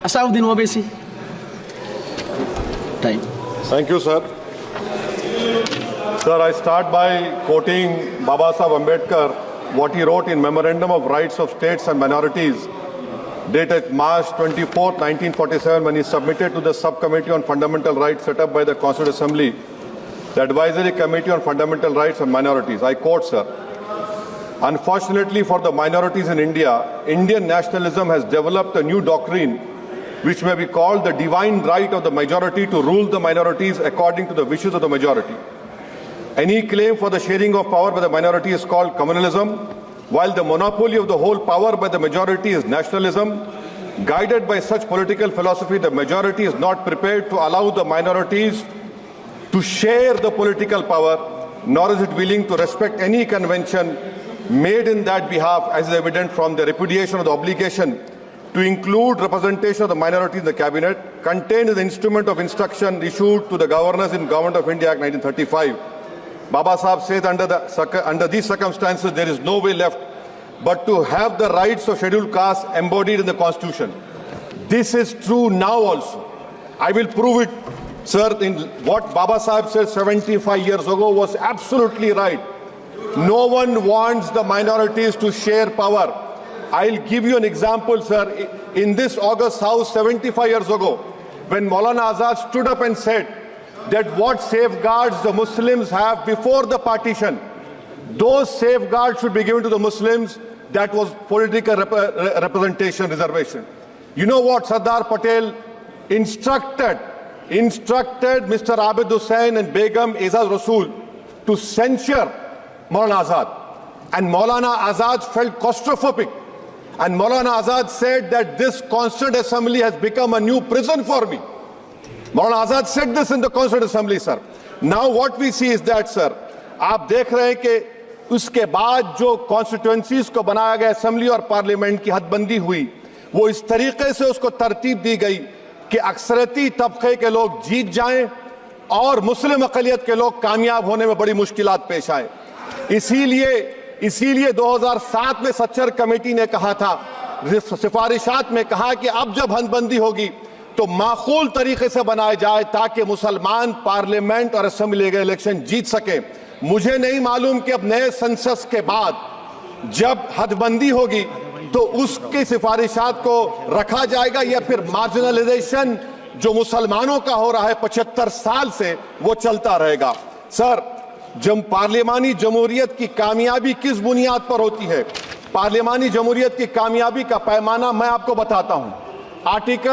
Asauddin Owaisi. Time. Thank you, sir. Sir, I start by quoting Baba Sahib Ambedkar, what he wrote in Memorandum of Rights of States and Minorities, dated March 24, 1947, when he submitted to the Subcommittee on Fundamental Rights set up by the Constituent Assembly, the Advisory Committee on Fundamental Rights and Minorities. I quote, sir, "Unfortunately for the minorities in India, Indian nationalism has developed a new doctrine which may be called the divine right of the majority to rule the minorities according to the wishes of the majority. Any claim for the sharing of power by the minority is called communalism, while the monopoly of the whole power by the majority is nationalism. Guided by such political philosophy, the majority is not prepared to allow the minorities to share the political power, nor is it willing to respect any convention made in that behalf, as is evident from the repudiation of the obligation to include representation of the minority in the cabinet, contained in the instrument of instruction issued to the governors in Government of India Act 1935. Baba Sahib says under these circumstances, there is no way left but to have the rights of scheduled castes embodied in the Constitution. This is true now also. I will prove it, sir. In what Baba Sahib said 75 years ago was absolutely right. No one wants the minorities to share power. I'll give you an example, sir. In this August House 75 years ago, when Maulana Azad stood up and said that what safeguards the Muslims have before the partition, those safeguards should be given to the Muslims, that was political representation, reservation. You know what Sardar Patel instructed Mr. Abid Hussain and Begum Ezaz Rasool to censure Maulana Azad. And Maulana Azad felt claustrophobic. And Maulana Azad said that this Constituent Assembly has become a new prison for me. Maulana Azad said this in the Constituent Assembly, sir. Now what we see is that, sir, आप देख रहे हैं कि उसके बाद जो constituencies को बनाया गया असेंबली और पार्लियामेंट की हदबंदी हुई, वो इस तरीके से उसको तरतीब दी गई कि अक्सरती तबके के लोग जीत जाएं और मुस्लिम अक़लियत के लोग कामयाब होने में बड़ी मुश्किलात पेश आए। इसीलिए 2007 में सच्चर कमेटी ने कहा था, सिफारिशात में कहा कि अब जब हदबंदी होगी तो माकूल तरीके से बनाया जाए ताकि मुसलमान पार्लियामेंट और असेंबली के इलेक्शन जीत सके। मुझे नहीं मालूम कि अब नए सेंसस के बाद जब हदबंदी होगी तो उसकी सिफारिशात को रखा जाएगा या फिर मार्जिनलाइजेशन जो मुसलमानों का हो रहा है 75 साल से वो चलता रहेगा। सर, जब पार्लियामानी जमहूरियत की कामयाबी किस बुनियाद पर होती है? पार्लियामानी जमहूरियत की कामयाबी का पैमाना मैं आपको बताता हूं। आर्टिकल